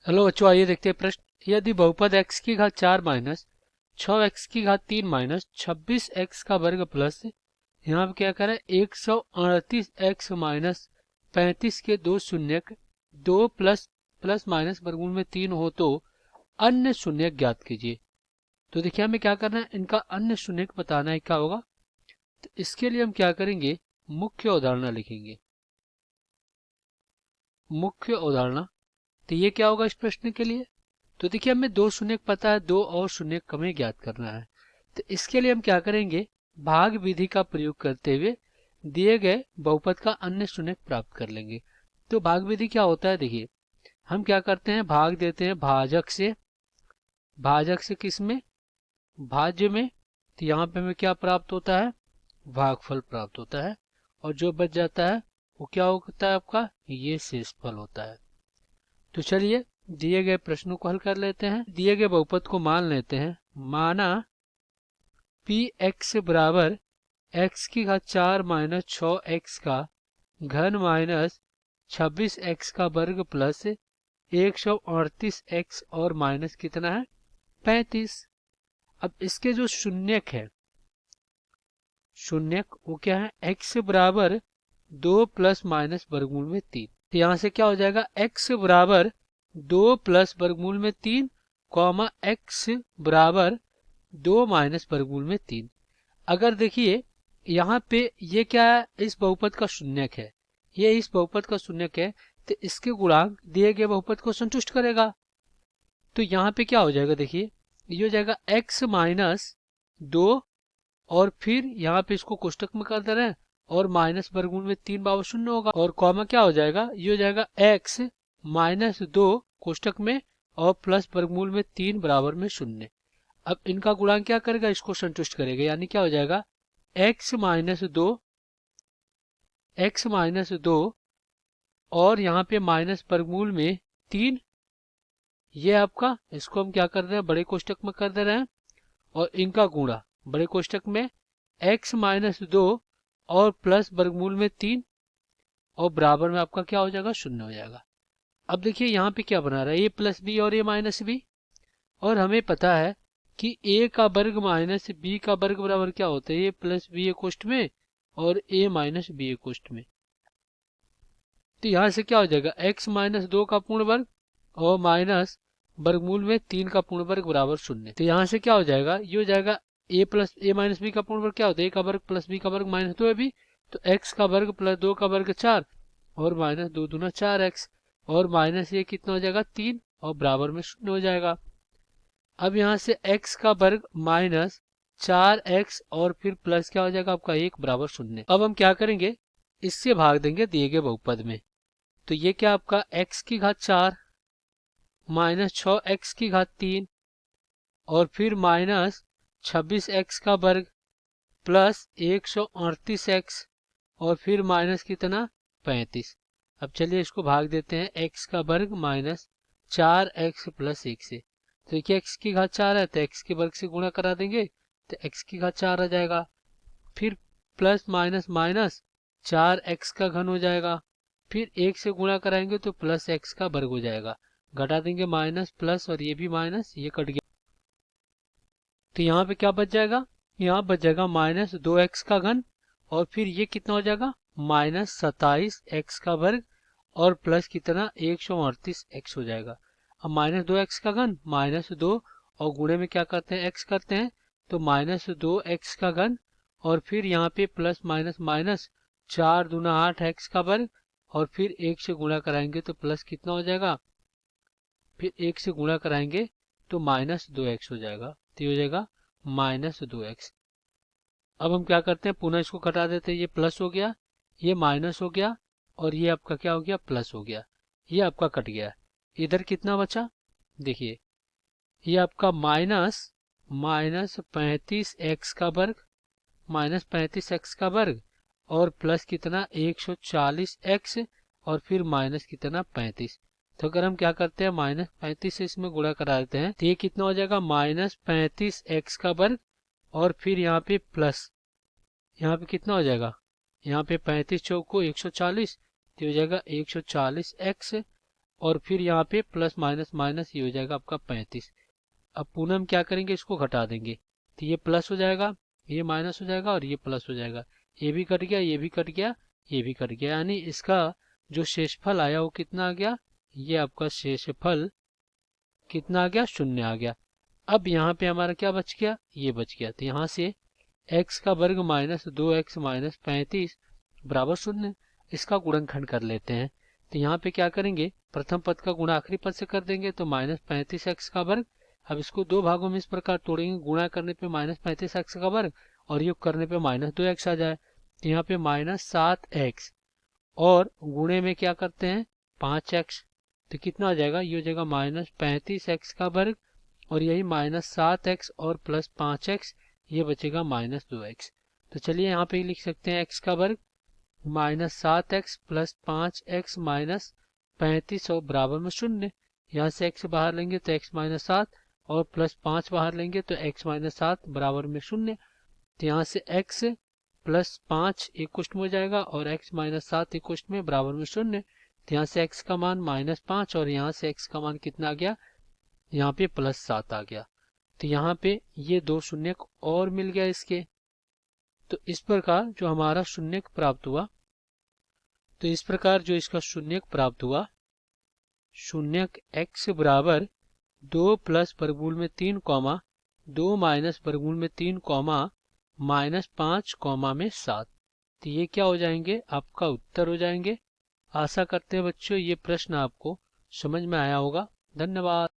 Hello बच्चों, आइए देखते हैं प्रश्न। यदि बहुपद x की घात 4 माइनस 6x की घात 3 माइनस 26x का वर्ग प्लस यहाँ पे क्या करें 138x माइनस 35 के दो शून्यक 2 प्लस प्लस माइनस वर्गमूल में 3 हो तो अन्य शून्यक ज्ञात कीजिए। तो देखिए हमें क्या करना है, इनका अन्य शून्यक बताना है। क्या होगा, तो इसके लिए हम क्या करेंगे, मुख्य अवधारणा लिखेंगे। मुख्य अवधारणा, तो ये क्या होगा इस प्रश्न के लिए। तो देखिए हमें दो शून्य पता है, दो और शून्य हमें ज्ञात करना है। तो इसके लिए हम क्या करेंगे, भाग विधि का प्रयोग करते हुए दिए गए बहुपद का अन्य शून्य प्राप्त कर लेंगे। तो भाग विधि क्या होता है, देखिए हम क्या करते हैं, भाग देते हैं भाजक से। भाजक से किस में, भाज्य में। तो यहाँ पे हमें क्या प्राप्त होता है, भागफल प्राप्त होता है। और जो बच जाता है वो क्या होता है आपका, ये शेषफल होता है। तो चलिए दिए गए प्रश्नों को हल कर लेते हैं। दिए गए बहुपद को मान लेते हैं। माना पी एक्स बराबर एक्स की घात 4 माइनस 6x का घन माइनस 26x का वर्ग प्लस 138x और माइनस कितना है 35। अब इसके जो शून्यक है, शून्यक वो क्या है, x बराबर 2 प्लस माइनस वर्गमूल में 3। तो यहाँ से क्या हो जाएगा, x बराबर 2 प्लस वर्गमूल में 3 कॉमा x बराबर 2 माइनस वर्गमूल में 3। अगर देखिए यहाँ पे ये क्या है, इस बहुपद का शून्यक है, ये इस बहुपद का शून्यक है, तो इसके गुणांक दिए गए बहुपद को संतुष्ट करेगा। तो यहाँ पे क्या हो जाएगा, देखिए ये हो जाएगा x माइनस 2 और फिर यहाँ पे इसको कोष्टक में कर दे रहे हैं और माइनस वर्गमूल में 3 बराबर 0 होगा और कॉमा क्या हो जाएगा, ये हो जाएगा x माइनस 2 कोष्टक में और प्लस वर्गमूल में 3 बराबर में 0। अब इनका गुणांक क्या करेगा, इसको संतुष्ट करेगा, यानी क्या हो जाएगा x माइनस 2, x माइनस 2 और यहाँ पे माइनस वर्गमूल में 3। ये आपका, इसको हम क्या कर रहे हैं, बड़े कोष्टक में कर दे रहे हैं और इनका गुणा बड़े कोष्टक में x माइनस 2 और प्लस वर्गमूल में 3 और बराबर में आपका क्या हो जाएगा, 0 हो जाएगा। अब देखिए यहाँ पे क्या बना रहा है, a प्लस बी और a माइनस बी। और हमें पता है कि a का वर्ग माइनस b का वर्ग बराबर क्या होता है, a प्लस बी ए कोष्ट में और a माइनस बी ए कोष्ट में। तो यहाँ से क्या हो जाएगा, x माइनस 2 का पूर्ण वर्ग और माइनस वर्गमूल में 3 का पूर्ण वर्ग बराबर 0। तो यहाँ से क्या हो जाएगा, ये हो जाएगा a plus a minus b का पूर्ण वर्ग क्या होता है, a का वर्ग प्लस b का वर्ग माइनस 2 है बी, तो x का वर्ग प्लस 2 का वर्ग 4 और माइनस 2 दूना 4x और माइनस ये कितना हो जाएगा 3 और बराबर में 0 हो जाएगा। अब यहाँ से x का वर्ग माइनस 4x और फिर प्लस क्या हो जाएगा आपका 1 बराबर 0। अब हम क्या करेंगे, इससे भाग देंगे दिए गए बहुपद में। तो ये क्या आपका x की घात 4 माइनस 6x की घात 3 और फिर माइनस 26x का वर्ग प्लस 138x और फिर माइनस कितना 35। अब चलिए इसको भाग देते हैं, x का वर्ग माइनस 4x प्लस 1 से। तो देखिए x की घात 4 है तो x के वर्ग से गुणा करा देंगे तो x की घात 4 आ जाएगा। फिर प्लस माइनस माइनस 4x का घन हो जाएगा, फिर 1 से गुणा कराएंगे तो प्लस x का वर्ग हो जाएगा, घटा देंगे माइनस प्लस और ये भी माइनस, ये कट गया। तो यहाँ पे क्या बच जाएगा, यहाँ बच जाएगा माइनस 2x का घन और फिर ये कितना हो जाएगा माइनस 27x का वर्ग और प्लस कितना 138x हो जाएगा। अब माइनस 2x का घन माइनस 2 और गुणे में क्या करते हैं x करते हैं, तो माइनस 2x का घन और फिर यहाँ पे प्लस माइनस माइनस 4 दूना 8x का वर्ग और फिर 1 से गुणा कराएंगे तो प्लस कितना हो जाएगा, फिर 1 से गुणा कराएंगे तो माइनस 2x हो जाएगा। तो ये हो जाएगा माइनस 2x। अब हम क्या करते हैं, पुनः इसको घटा देते हैं, ये प्लस हो गया, ये माइनस हो गया और ये आपका क्या हो गया प्लस हो गया, ये आपका कट गया। इधर कितना बचा, देखिए ये आपका माइनस माइनस 35x का वर्ग माइनस 35x का वर्ग और प्लस कितना 140x और फिर माइनस कितना 35। तो अगर हम क्या करते हैं माइनस 35 से इसमें गुणा करा देते हैं तो ये कितना हो जाएगा माइनस 35x का वर्ग और फिर यहाँ पे प्लस, यहाँ पे कितना हो जाएगा, यहाँ पे 35 चौक को 140 तो हो जाएगा 140x और फिर यहाँ पे प्लस माइनस माइनस ये हो जाएगा आपका 35। अब पुनः हम क्या करेंगे, इसको घटा देंगे तो ये प्लस हो जाएगा, ये माइनस हो जाएगा और ये प्लस हो जाएगा। ये भी कट गया, ये भी कट गया, ये भी कट गया, यानी इसका जो शेषफल आया वो कितना आ गया, ये आपका शेषफल कितना आ गया, 0 आ गया। अब यहाँ पे हमारा क्या बच गया, ये बच गया। तो यहाँ से x का वर्ग माइनस 2x माइनस 35 बराबर 0। इसका गुणनखंड कर लेते हैं। तो यहाँ पे क्या करेंगे, प्रथम पद का गुणा आखिरी पद से कर देंगे तो माइनस 35x का वर्ग। अब इसको दो भागों में इस प्रकार तोड़ेंगे, गुणा करने पे माइनस 35x का वर्ग और योग करने पे माइनस 2x आ जाए। तो यहाँ पे माइनस 7x और गुणे में क्या करते हैं 5x, तो कितना आ जाएगा, ये हो जाएगा माइनस 35x का वर्ग और यही माइनस 7x और प्लस 5x, ये बचेगा माइनस 2x। तो चलिए यहाँ पे लिख सकते हैं x का वर्ग minus 7x plus 5x minus 35 और बराबर में 0। यहाँ से x बाहर लेंगे तो x माइनस 7 और प्लस 5 बाहर लेंगे तो x माइनस 7 बराबर में 0। तो यहाँ से x प्लस 5 एक कुष्ठ में हो जाएगा और x माइनस 7 एक कुष्ठ में बराबर में 0। तो यहाँ से x का मान माइनस 5 और यहाँ से x का मान कितना आ गया, यहाँ पे प्लस 7 आ गया। तो यहाँ पे ये दो शून्य और मिल गया इसके। तो इस प्रकार जो हमारा शून्य प्राप्त हुआ, तो इस प्रकार जो इसका शून्य प्राप्त हुआ, शून्य x बराबर 2 प्लस वर्गमूल में 3 कॉमा 2 माइनस वर्गमूल में 3 कॉमा माइनस 5 कॉमा में 7। तो ये क्या हो जाएंगे, आपका उत्तर हो जाएंगे। आशा करते हैं बच्चों ये प्रश्न आपको समझ में आया होगा। धन्यवाद।